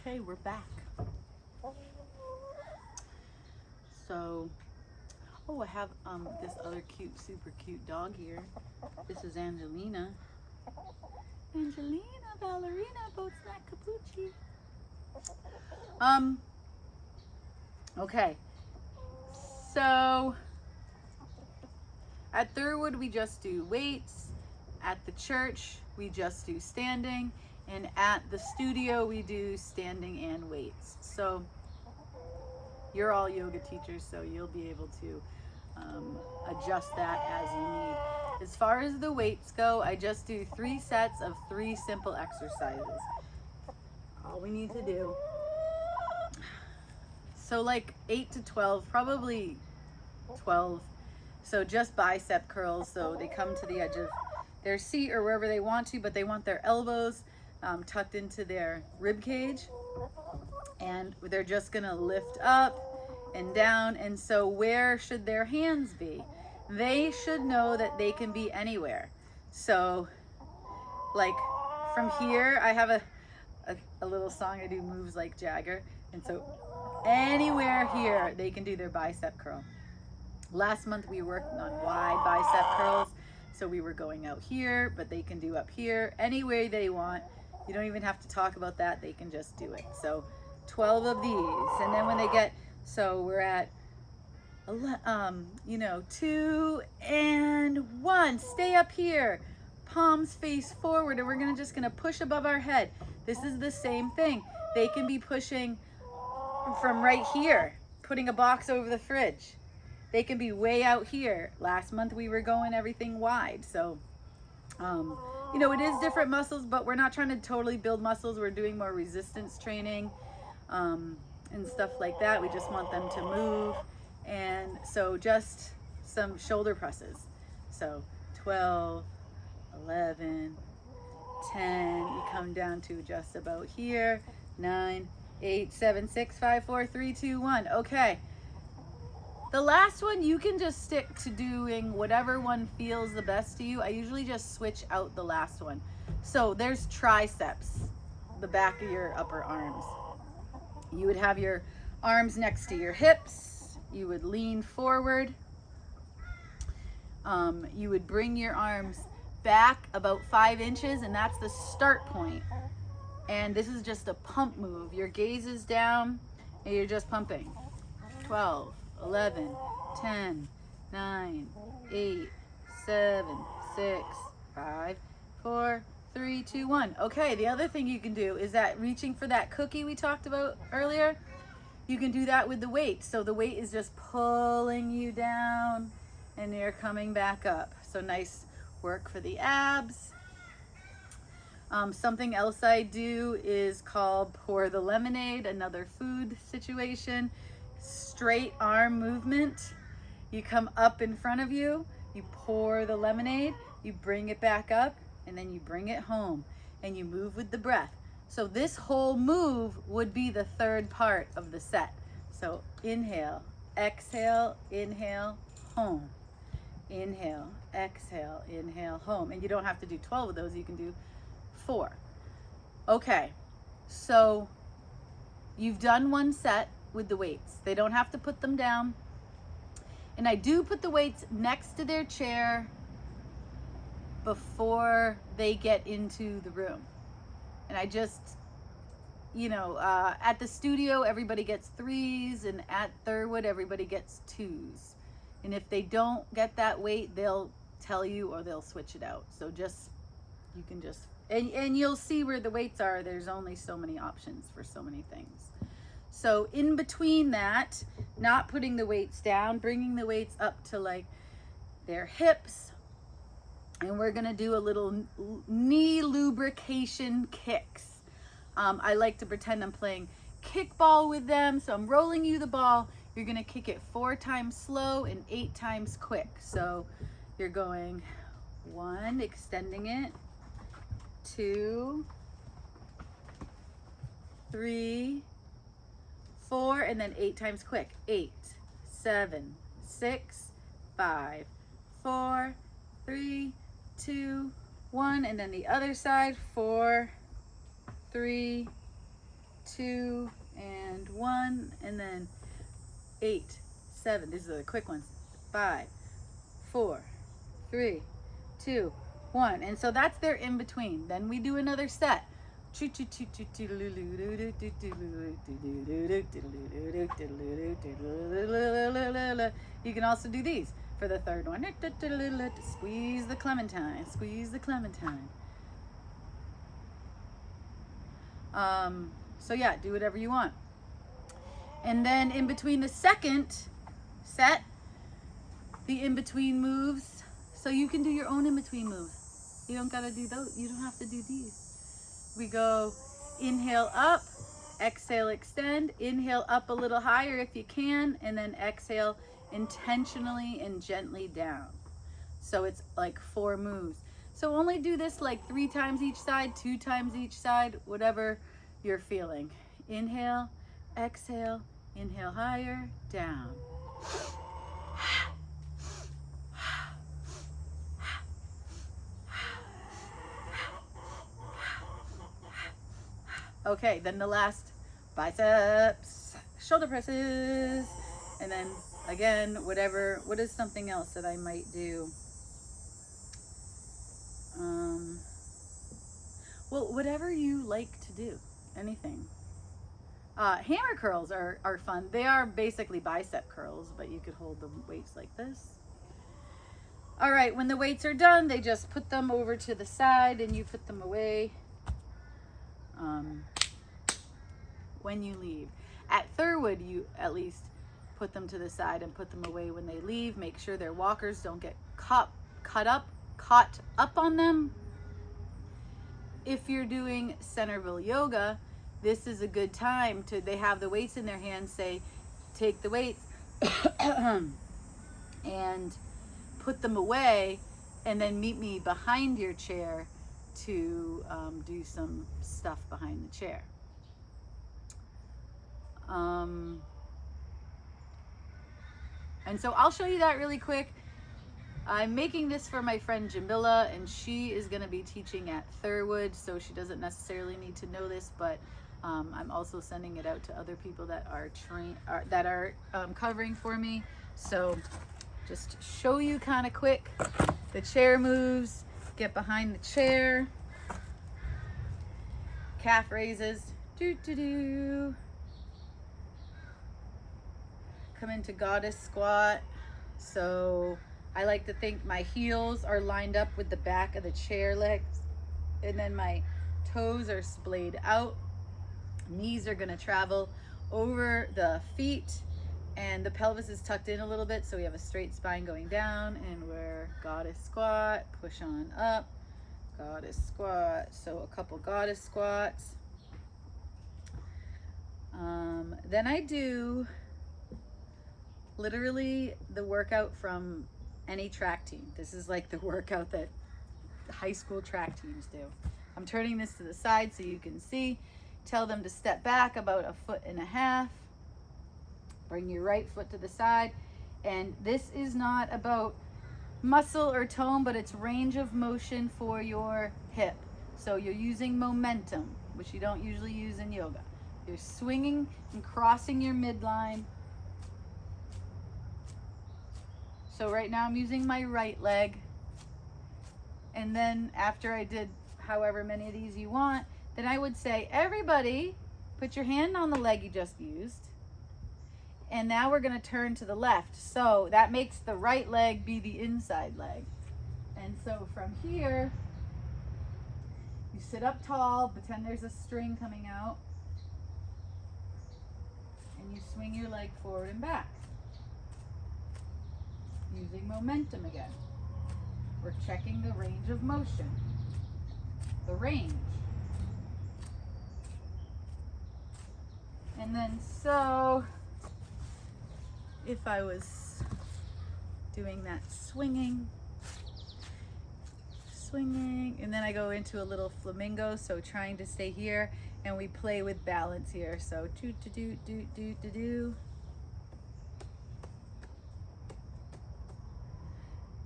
Okay, we're back. So, oh, I have this other cute, super cute dog here. This is Angelina. Angelina, ballerina, boat snack, capucci. Okay. So, at Thurwood, we just do weights. At the church, we just do standing. And at the studio, we do standing and weights. So, you're all yoga teachers, so you'll be able to adjust that as you need. As far as the weights go, I just do 3 sets of 3 simple exercises. All we need to do. So like 8 to 12, probably 12. So just bicep curls. So they come to the edge of their seat or wherever they want to, but they want their elbows tucked into their rib cage. And they're just gonna lift up and down. And so where should their hands be? They should know that they can be anywhere. So like from here, I have a little song I do, moves like Jagger. And so anywhere here, they can do their bicep curl. Last month we worked on wide bicep curls. So we were going out here, but they can do up here, anywhere they want. You don't even have to talk about that. They can just do it. So 12 of these. And then when they get, so we're at 2 and 1. Stay up here. Palms face forward, and we're just gonna push above our head. This is the same thing. They can be pushing from right here, putting a box over the fridge. They can be way out here. Last month we were going everything wide. So, it is different muscles, but we're not trying to totally build muscles. We're doing more resistance training and stuff like that. We just want them to move. And so just some shoulder presses. So 12, 11, 10, you come down to just about here, 9, 8, 7, 6, 5, 4, 3, 2, 1. Okay. The last one, you can just stick to doing whatever one feels the best to you. I usually just switch out the last one. So there's triceps, the back of your upper arms. You would have your arms next to your hips. You would lean forward. You would bring your arms back about 5 inches, and that's the start point. And this is just a pump move. Your gaze is down, and you're just pumping. 12, 11, 10, 9, 8, 7, 6, 5, 4, 3, 2, 1. Okay, the other thing you can do is that reaching for that cookie we talked about earlier, you can do that with the weight. So the weight is just pulling you down, and you're coming back up. So nice work for the abs. Something else I do is called pour the lemonade, another food situation. Straight arm movement. You come up in front of you, you pour the lemonade, you bring it back up, and then you bring it home, and you move with the breath. So this whole move would be the third part of the set. So inhale, exhale, inhale, home. Inhale, exhale, inhale, home. And you don't have to do 12 of those, you can do 4. Okay, so you've done one set with the weights. They don't have to put them down. And I do put the weights next to their chair before they get into the room. And I just, at the studio, everybody gets 3s, and at Thurwood, everybody gets 2s. And if they don't get that weight, they'll tell you or they'll switch it out. So you can just, and you'll see where the weights are. There's only so many options for so many things. So in between that, not putting the weights down, bringing the weights up to like their hips. And we're gonna do a little knee lubrication kicks. I like to pretend I'm playing kickball with them. So I'm rolling you the ball. You're gonna kick it 4 times slow and 8 times quick. So you're going 1, extending it, 2, 3, 4, and then 8 times quick. 8, 7, 6, 5, 4, 3, 2, 1, and then the other side, 4, 3, 2, and 1, and then 8, 7. These are the quick ones. 5, 4, 3, 2, 1. And so that's their in between. Then we do another set. You can also do these for the third one. Squeeze the clementine, squeeze the clementine. So yeah, do whatever you want. And then in between the second set, the in-between moves, so you can do your own in-between move. You don't gotta do those, you don't have to do these. We go inhale up, exhale extend, inhale up a little higher if you can, and then exhale intentionally and gently down. So it's like 4 moves. So only do this like 3 times each side, 2 times each side, whatever you're feeling. Inhale, exhale, inhale higher, down. Okay, then the last, biceps, shoulder presses, and then again, whatever, what is something else that I might do? Well, whatever you like to do, anything. Hammer curls are fun. They are basically bicep curls, but you could hold the weights like this. All right, when the weights are done, they just put them over to the side and you put them away when you leave. At Thurwood, you at least put them to the side and put them away when they leave. Make sure their walkers don't get caught up on them. If you're doing Centerville yoga, this is a good time to, they have the weights in their hands, say, take the weights and put them away, and then meet me behind your chair to do some stuff behind the chair. And so I'll show you that really quick. I'm making this for my friend Jamila, and she is going to be teaching at Thurwood, so she doesn't necessarily need to know this, but I'm also sending it out to other people that are covering for me. So just show you kind of quick the chair moves. Get behind the chair, calf raises, come into goddess squat. So I like to think my heels are lined up with the back of the chair legs, and then my toes are splayed out. Knees are gonna travel over the feet, and the pelvis is tucked in a little bit, so we have a straight spine going down, and we're goddess squat, push on up, goddess squat. So a couple goddess squats. Then I do literally the workout from any track team. This is like the workout that high school track teams do. I'm turning this to the side so you can see. Tell them to step back about 1.5 feet. Bring your right foot to the side. And this is not about muscle or tone, but it's range of motion for your hip. So you're using momentum, which you don't usually use in yoga. You're swinging and crossing your midline. So right now I'm using my right leg. And then after I did however many of these you want, then I would say, everybody, put your hand on the leg you just used. And now we're gonna turn to the left. So that makes the right leg be the inside leg. And so from here, you sit up tall, pretend there's a string coming out, and you swing your leg forward and back. Using momentum again. We're checking the range of motion. The range. And then so, if I was doing that swinging, and then I go into a little flamingo, so trying to stay here, and we play with balance here. So do.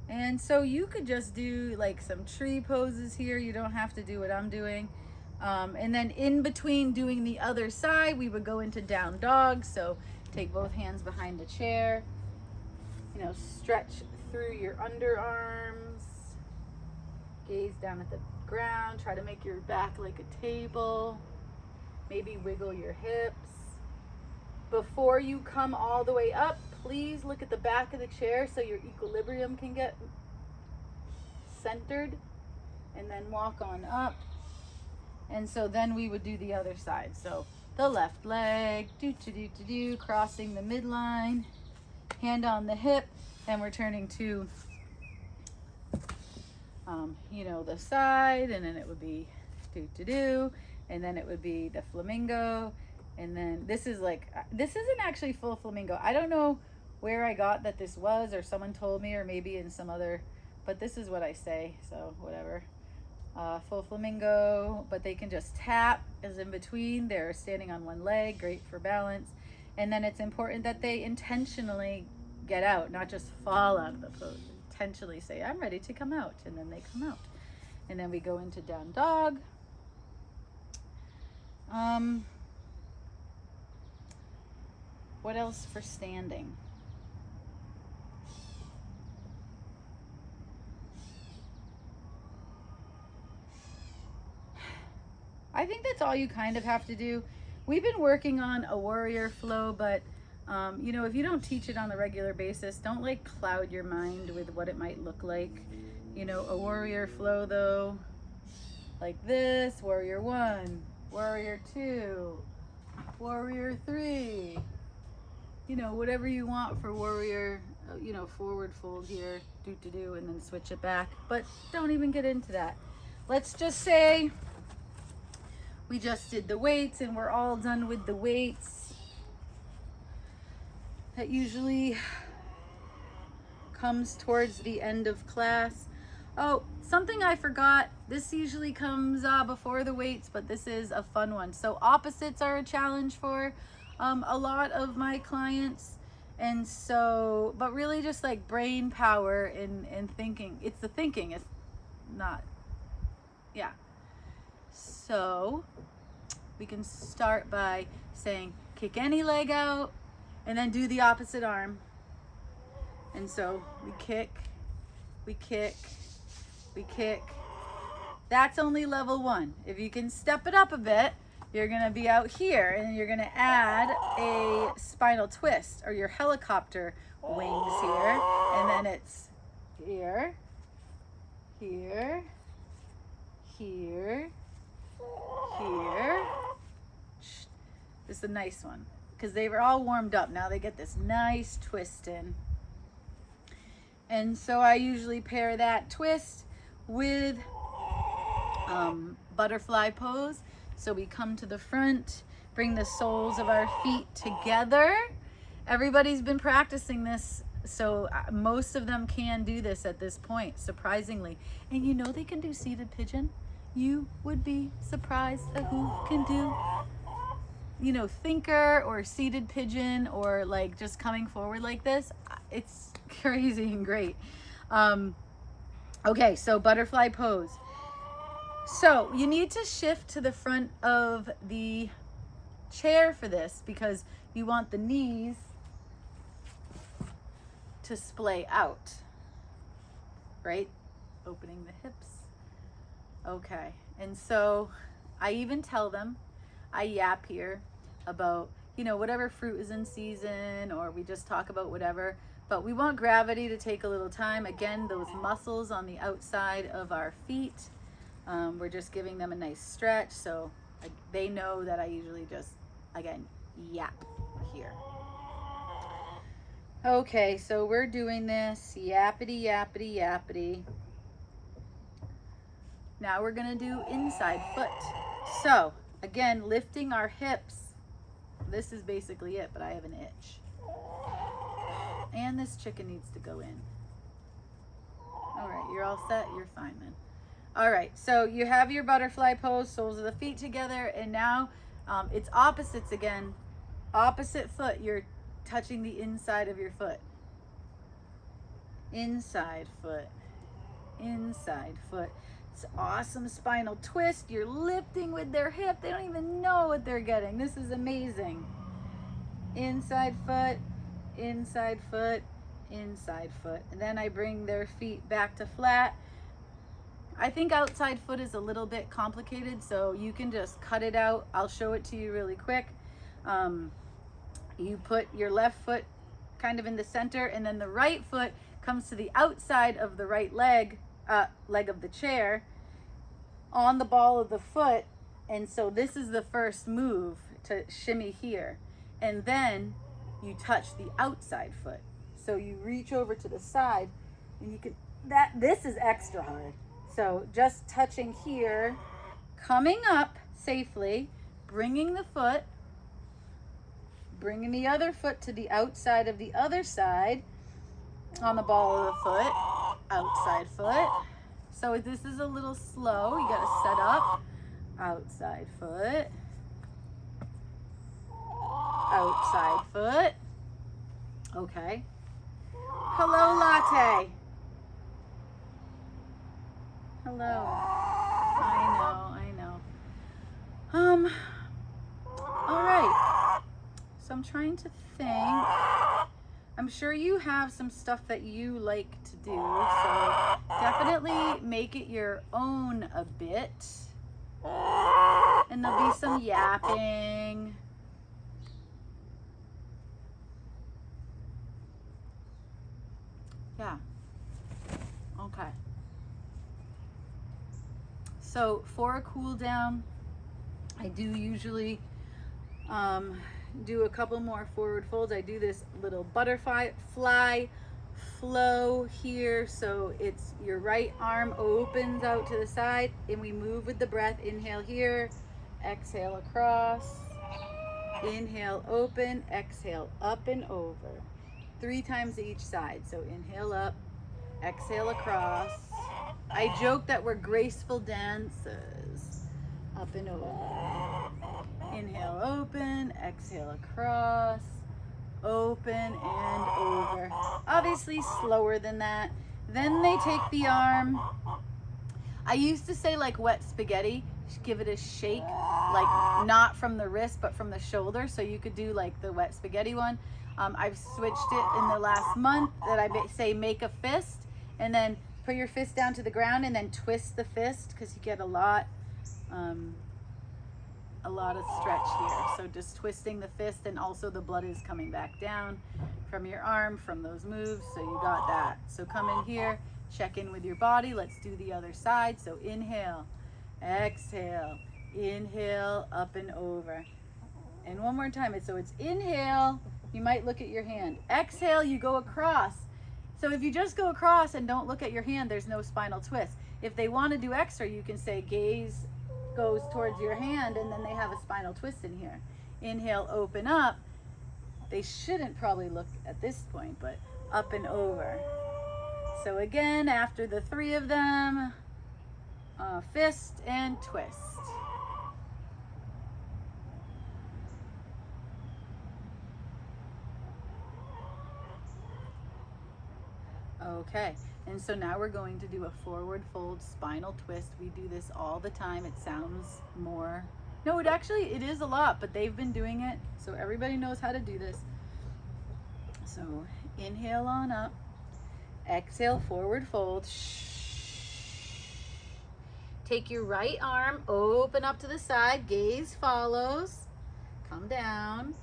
And so you could just do like some tree poses here. You don't have to do what I'm doing. And then in between doing the other side, we would go into down dog. So take both hands behind the chair, you know, stretch through your underarms, gaze down at the ground, try to make your back like a table, maybe wiggle your hips. Before you come all the way up, please look at the back of the chair so your equilibrium can get centered, and then walk on up. And so then we would do the other side. So the left leg, crossing the midline, hand on the hip, and we're turning to, you know, the side, and then it would be and then it would be the flamingo. And then this isn't actually full flamingo. I don't know where I got that this was, or someone told me, or maybe in some other, but this is what I say, so whatever. Full flamingo, but they can just tap as in between. They're standing on one leg, great for balance. And then it's important that they intentionally get out, not just fall out of the pose. Intentionally say, I'm ready to come out, and then they come out. And then we go into down dog. What else for standing? I think that's all you kind of have to do. We've been working on a warrior flow, but you know, if you don't teach it on a regular basis, don't like cloud your mind with what it might look like. You know, a warrior flow though, like this, warrior 1, warrior 2, warrior 3, you know, whatever you want for warrior, you know, forward fold here, and then switch it back. But don't even get into that. Let's just say we just did the weights and we're all done with the weights. That usually comes towards the end of class. Oh, something I forgot. This usually comes before the weights, but this is a fun one. So opposites are a challenge for a lot of my clients. And so, but really just like brain power and thinking. It's the thinking, it's not, yeah. So we can start by saying, kick any leg out, and then do the opposite arm. And so we kick, we kick, we kick. That's only level 1. If you can step it up a bit, you're gonna be out here and you're gonna add a spinal twist or your helicopter wings here. And then it's here, here, here, here. This is a nice one because they were all warmed up. Now they get this nice twist in. And so I usually pair that twist with butterfly pose. So we come to the front, bring the soles of our feet together. Everybody's been practicing this, so most of them can do this at this point, surprisingly. And you know they can do seated pigeon. You would be surprised at who can do, you know, thinker or seated pigeon or like just coming forward like this. It's crazy and great. Okay, so butterfly pose. So you need to shift to the front of the chair for this because you want the knees to splay out, right? Opening the hips. Okay, and so I even tell them, I yap here about, you know, whatever fruit is in season, or we just talk about whatever, but we want gravity to take a little time. Again, those muscles on the outside of our feet, we're just giving them a nice stretch, so they know that I usually just, again, yap here. Okay, so we're doing this yappity, yappity, yappity. Now we're gonna do inside foot. So again, lifting our hips. This is basically it, but I have an itch. And this chicken needs to go in. All right, you're all set, you're fine then. All right, so you have your butterfly pose, soles of the feet together, and now it's opposites again. Opposite foot, you're touching the inside of your foot. Inside foot, inside foot. It's awesome spinal twist. You're lifting with their hip. They don't even know what they're getting. This is amazing. Inside foot, inside foot, inside foot. And then I bring their feet back to flat. I think outside foot is a little bit complicated, so you can just cut it out. I'll show it to you really quick. You put your left foot kind of in the center, and then the right foot comes to the outside of the right leg of the chair on the ball of the foot. And so this is the first move to shimmy here. And then you touch the outside foot. So you reach over to the side and you can, this is extra hard. So just touching here, coming up safely, bringing the foot, bringing the other foot to the outside of the other side on the ball of the foot, outside foot. So this is a little slow. You got to set up, outside foot, outside foot. Okay. Hello, latte. Hello. I know. All right. So I'm trying to think. I'm sure you have some stuff that you like to do, so definitely make it your own a bit. And there'll be some yapping. Yeah. Okay. So for a cool down, I do usually do a couple more forward folds. I do this little butterfly flow here. So it's your right arm opens out to the side and we move with the breath. Inhale here, exhale across, inhale open, exhale up and over. 3 times each side. So inhale up, exhale across. I joke that we're graceful dancers. Up and over. Inhale, open, exhale across, open and over. Obviously slower than that. Then they take the arm. I used to say like wet spaghetti, give it a shake, like not from the wrist, but from the shoulder. So you could do like the wet spaghetti one. I've switched it in the last month that I say make a fist and then put your fist down to the ground and then twist the fist because you get a lot of stretch here. So just twisting the fist, and also the blood is coming back down from your arm from those moves. So you got that. So come in here, check in with your body. Let's do the other side. So inhale, exhale, inhale, up and over. And one more time. So it's inhale, you might look at your hand. Exhale, you go across. So if you just go across and don't look at your hand, there's no spinal twist. If they want to do extra, you can say gaze goes towards your hand and then they have a spinal twist in here. Inhale, open up. They shouldn't probably look at this point, but up and over. So again, after the 3 of them, fist and twist. Okay, and so now we're going to do a forward fold spinal twist. We do this all the time. It sounds more, no, it is a lot, but they've been doing it, so everybody knows how to do this. So inhale on up, exhale, forward fold. Take your right arm, open up to the side, gaze follows, come down.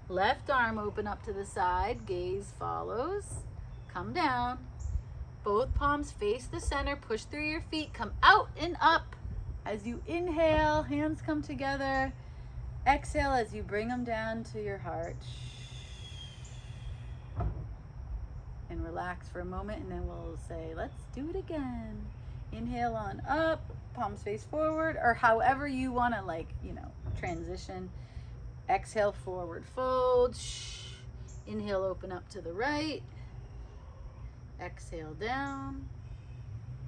Left arm open up to the side, gaze follows. Come down, both palms face the center, push through your feet, come out and up. As you inhale, hands come together. Exhale as you bring them down to your heart. And relax for a moment, and then we'll say, let's do it again. Inhale on up, palms face forward, or however you want to transition. Exhale, forward fold. Inhale, open up to the right. Exhale down.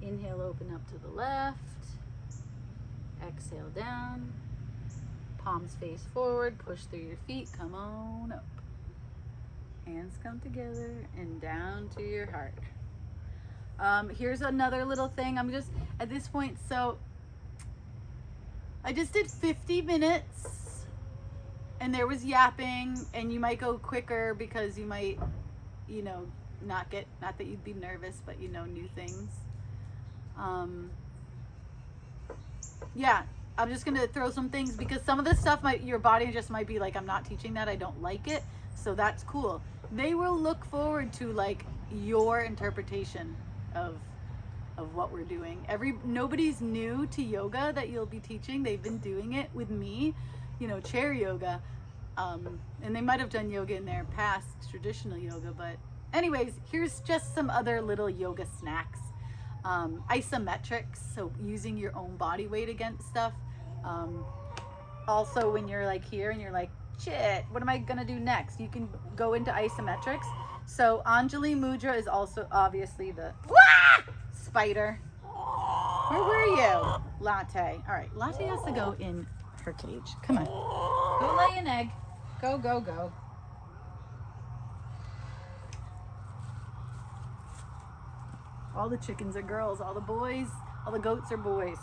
Inhale, open up to the left. Exhale down. Palms face forward, push through your feet, come on up. Hands come together and down to your heart. Here's another little thing. I'm just at this point, so I just did 50 minutes and there was yapping, and you might go quicker because you might, you know, not that you'd be nervous, but you know, new things. Yeah, I'm just gonna throw some things because some of this stuff your body just might be like, I'm not teaching that, I don't like it. So that's cool. They will look forward to like your interpretation of what we're doing. Nobody's new to yoga that you'll be teaching. They've been doing it with me, you know, chair yoga. And they might have done yoga in their past, traditional yoga, but anyways, here's just some other little yoga snacks. Isometrics, so using your own body weight against stuff. Also, when you're like here and you're like, shit, what am I gonna do next? You can go into isometrics. So Anjali Mudra is also obviously the spider. Where were you? Latte. All right, Latte has to go in her cage. Come on. Go lay an egg. Go, go, go. All the chickens are girls. All the goats are boys.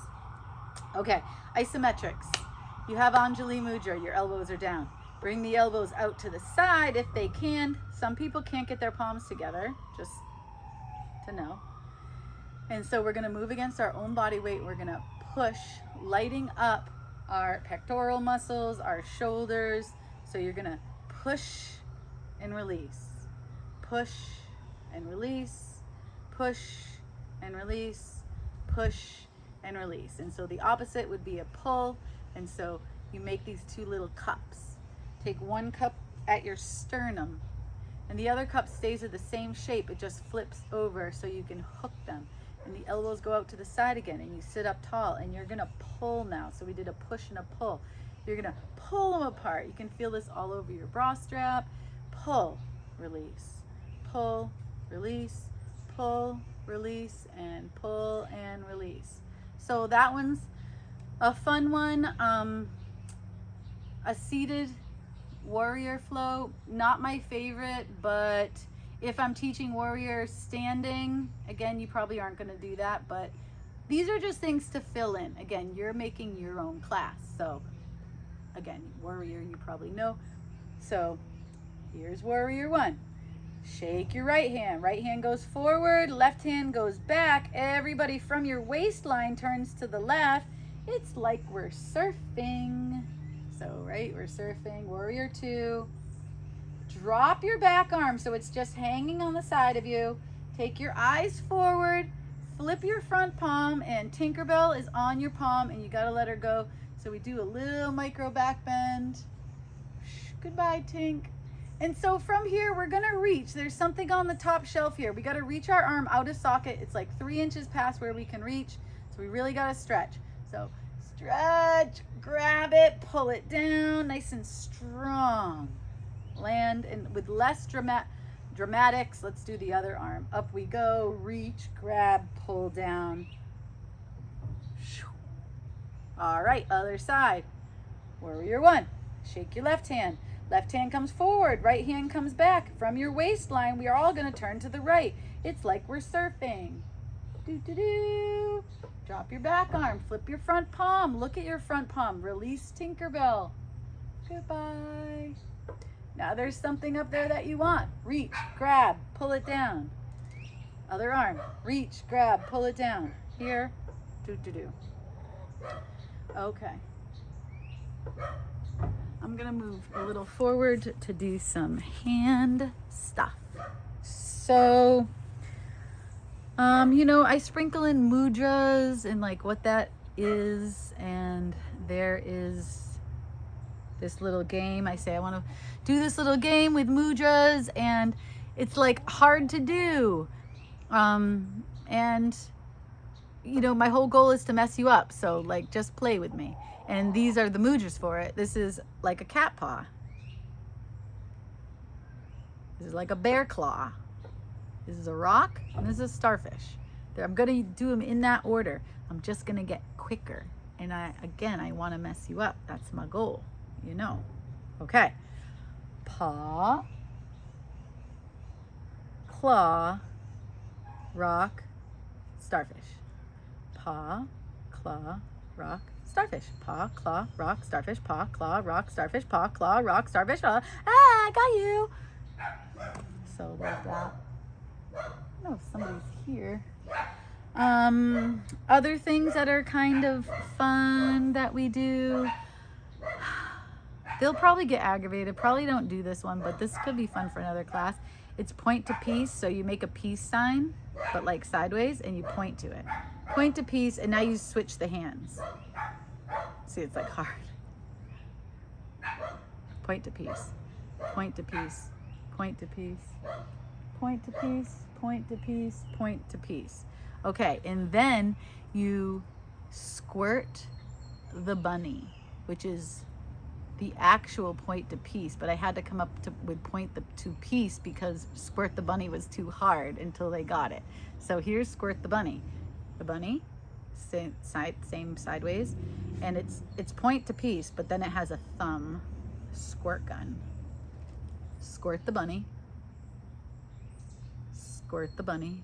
Okay, isometrics. You have Anjali Mudra. Your elbows are down. Bring the elbows out to the side if they can. Some people can't get their palms together, just to know. And so we're gonna move against our own body weight. We're gonna push, lighting up our pectoral muscles, our shoulders. So you're gonna push and release, push and release, push and release, push and release. And so the opposite would be a pull. And so you make these two little cups. Take one cup at your sternum, and the other cup stays at the same shape. It just flips over so you can hook them. And the elbows go out to the side again, and you sit up tall, and you're gonna pull now. So we did a push and a pull. You're gonna pull them apart. You can feel this all over your bra strap. Pull, release, pull, release, pull, release, and pull and release. So that one's a fun one. A seated warrior flow, not my favorite, but if I'm teaching warrior standing, again, you probably aren't going to do that, but these are just things to fill in. Again, you're making your own class. So again, warrior, you probably know. So here's warrior one. Shake your right hand goes forward, left hand goes back. Everybody from your waistline turns to the left. It's like we're surfing. So, right, we're surfing. Warrior two. Drop your back arm so it's just hanging on the side of you. Take your eyes forward, flip your front palm, and Tinkerbell is on your palm, and you gotta let her go. So we do a little micro back bend. Goodbye, Tink. And so from here, we're gonna reach. There's something on the top shelf here. We gotta reach our arm out of socket. It's like 3 inches past where we can reach. So we really gotta stretch. So stretch, grab it, pull it down, nice and strong. Land, and with less dramatics, let's do the other arm. Up we go, reach, grab, pull down. All right, other side. Warrior one, shake your left hand. Left hand comes forward, right hand comes back. From your waistline, we are all gonna turn to the right. It's like we're surfing. Do. Drop your back arm, flip your front palm. Look at your front palm. Release Tinkerbell. Goodbye. Now there's something up there that you want. Reach, grab, pull it down. Other arm. Reach, grab, pull it down. Here. Do. Okay. I'm gonna move a little forward to do some hand stuff. So, I sprinkle in mudras and like what that is, and there is this little game. I say I want to do this little game with mudras, and it's like hard to do. And my whole goal is to mess you up. So like, just play with me. And these are the mudras for it. This is like a cat paw. This is like a bear claw. This is a rock, and this is a starfish. I'm gonna do them in that order. I'm just gonna get quicker. And I want to mess you up. That's my goal, Okay. Paw, claw, rock, starfish. Paw, claw, rock, starfish. Paw, claw, rock, starfish. Paw, claw, rock, starfish. Paw, claw, rock, starfish. I got you. So like that. I don't know if somebody's here. Other things that are kind of fun that we do. They'll probably get aggravated. Probably don't do this one, but this could be fun for another class. It's point to peace. So you make a peace sign, but like sideways, and you point to it. Point to peace, and now you switch the hands. See, it's like hard. Point to peace. Point to peace. Point to peace. Point to peace. Point to peace. Point to peace. Okay, and then you squirt the bunny, which is the actual point to peace, but I had to come up with point to peace because squirt the bunny was too hard until they got it. So here's squirt the bunny. The bunny, same sideways, and it's point to peace, but then it has a thumb squirt gun. Squirt the bunny. Squirt the bunny.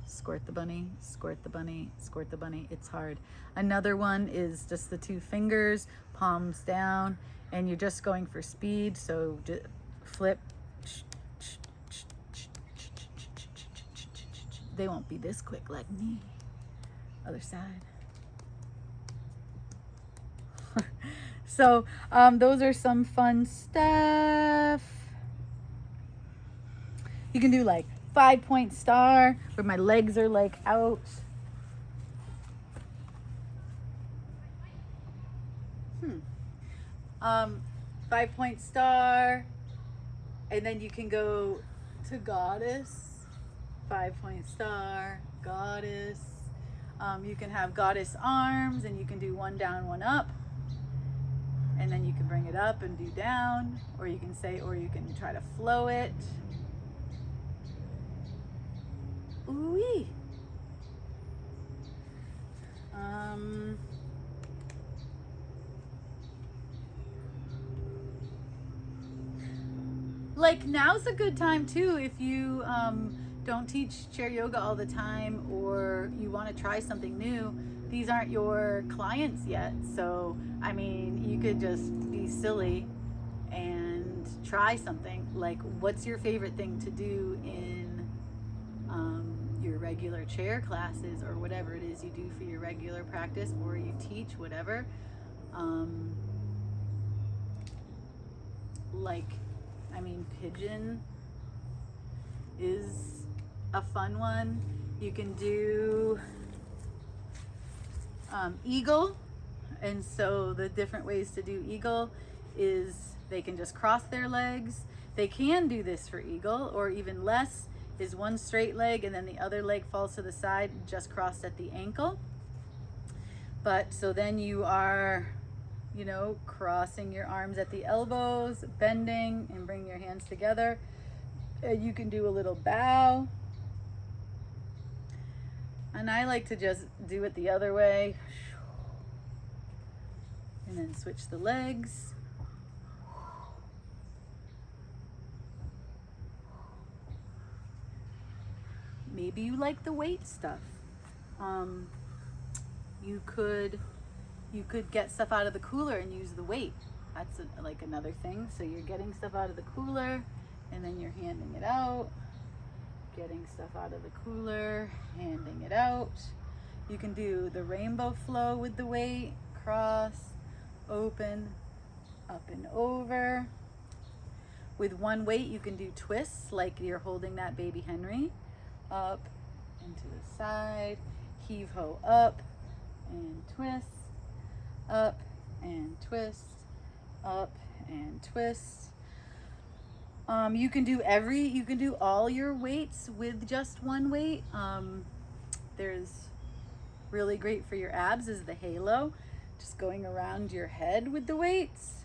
Squirt the bunny, squirt the bunny, squirt the bunny. It's hard. Another one is just the two fingers, palms down, and you're just going for speed. So just flip. They won't be this quick like me. Other side. So those are some fun stuff. You can do like 5-point star where my legs are like out. 5-point star, and then you can go to goddess. 5-point star, goddess. You can have goddess arms, and you can do 1 down, 1 up, and then you can bring it up and do down, or you can try to flow it. Ooh-wee. Like now's a good time too if you don't teach chair yoga all the time, or you want to try something new. These aren't your clients yet, so I mean you could just be silly and try something. Like, what's your favorite thing to do in your regular chair classes, or whatever it is you do for your regular practice, or you teach, whatever. Pigeon is a fun one. You can do eagle, and so the different ways to do eagle is they can just cross their legs. They can do this for eagle, or even less, is one straight leg and then the other leg falls to the side, just crossed at the ankle. But so then you are, crossing your arms at the elbows, bending, and bring your hands together. You can do a little bow. And I like to just do it the other way. And then switch the legs. Maybe you like the weight stuff. You could get stuff out of the cooler and use the weight. That's like another thing. So you're getting stuff out of the cooler, and then you're handing it out. Getting stuff out of the cooler, handing it out. You can do the rainbow flow with the weight. Cross, open, up and over. With one weight, you can do twists like you're holding that baby Henry. Up and to the side, heave ho up and twist, up and twist, up and twist. You can do all your weights with just one weight. There's really great for your abs is the halo, just going around your head with the weights.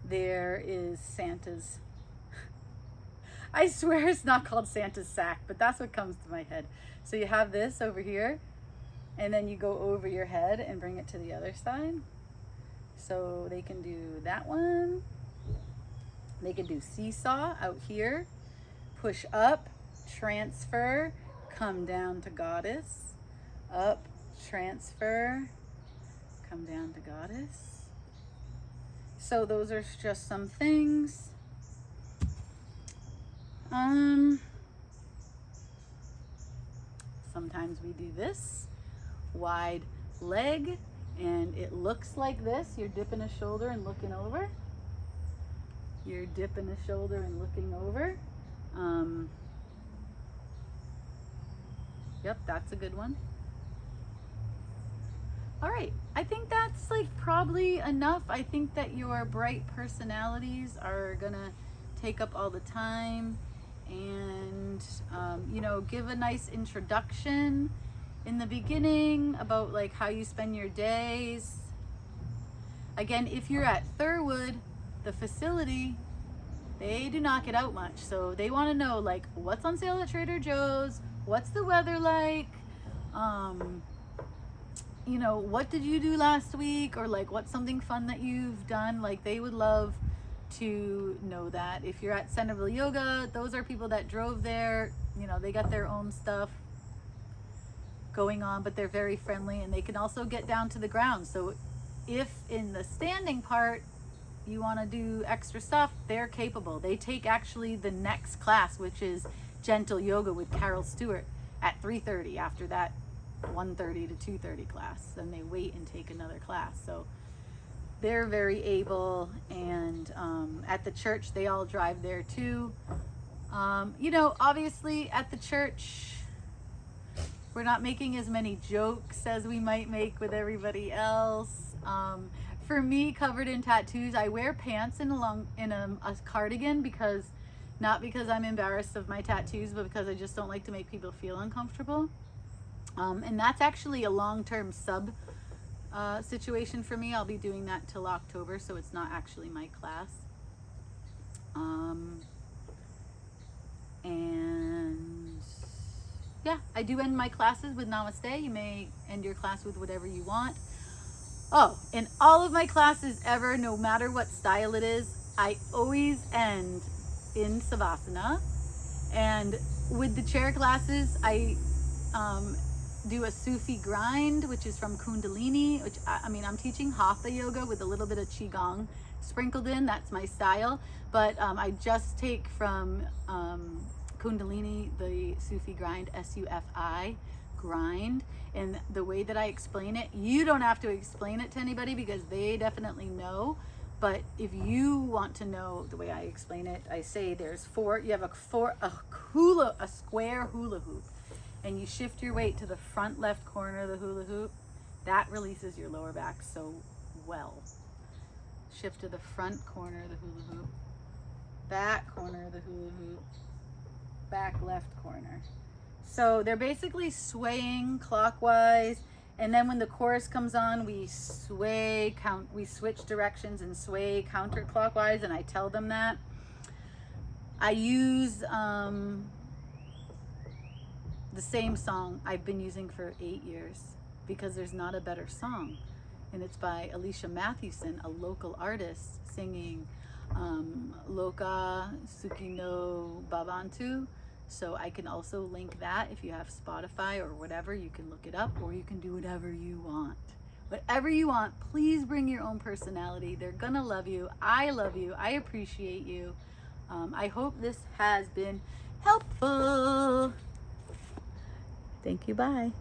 There is Santa's. I swear it's not called Santa's sack, but that's what comes to my head. So you have this over here, and then you go over your head and bring it to the other side. So they can do that one. They can do seesaw out here, push up, transfer, come down to goddess, up, transfer, come down to goddess. So those are just some things. Sometimes we do this, wide leg, and it looks like this. You're dipping a shoulder and looking over. You're dipping a shoulder and looking over. Yep, that's a good one. All right, I think that's like probably enough. I think that your bright personalities are gonna take up all the time, and you know, give a nice introduction in the beginning about like how you spend your days. Again, if you're at Thurwood, the facility, they do not get out much, so they want to know like what's on sale at Trader Joe's, what's the weather like, you know, what did you do last week, or like what's something fun that you've done. Like they would love to know that. If you're at Centerville Yoga, those are people that drove there, you know, they got their own stuff going on, but they're very friendly, and they can also get down to the ground. So if in the standing part you want to do extra stuff, they're capable. They take actually the next class, which is Gentle Yoga with Carol Stewart at 3:30 after that 1:30 to 2:30 class. Then they wait and take another class. So they're very able, and at the church they all drive there too. You know, obviously at the church we're not making as many jokes as we might make with everybody else. For me, covered in tattoos, I wear pants in a cardigan, because not because I'm embarrassed of my tattoos, but because I just don't like to make people feel uncomfortable. And that's actually a long-term sub situation for me. I'll be doing that till October, so it's not actually my class. And yeah, I do end my classes with Namaste. You may end your class with whatever you want. Oh, in all of my classes ever, no matter what style it is, I always end in Savasana. And with the chair classes, I do a Sufi grind, which is from Kundalini, which I mean, I'm teaching Hatha yoga with a little bit of Qigong sprinkled in. That's my style. But I just take from Kundalini the Sufi grind, S-U-F-I grind. And the way that I explain it, you don't have to explain it to anybody because they definitely know. But if you want to know the way I explain it, I say there's you have a square hula hoop, and you shift your weight to the front left corner of the hula hoop. That releases your lower back so well. Shift to the front corner of the hula hoop, back corner of the hula hoop, back left corner. So they're basically swaying clockwise, and then when the chorus comes on, we switch directions and sway counterclockwise, and I tell them that. I use the same song I've been using for 8 years, because there's not a better song, and it's by Alicia Mathewson, a local artist, singing Loka Sukino Babantu. So I can also link that. If you have Spotify or whatever, you can look it up, or you can do whatever you want. Whatever you want, please bring your own personality. They're gonna love you. I love you. I appreciate you. I hope this has been helpful. Thank you. Bye.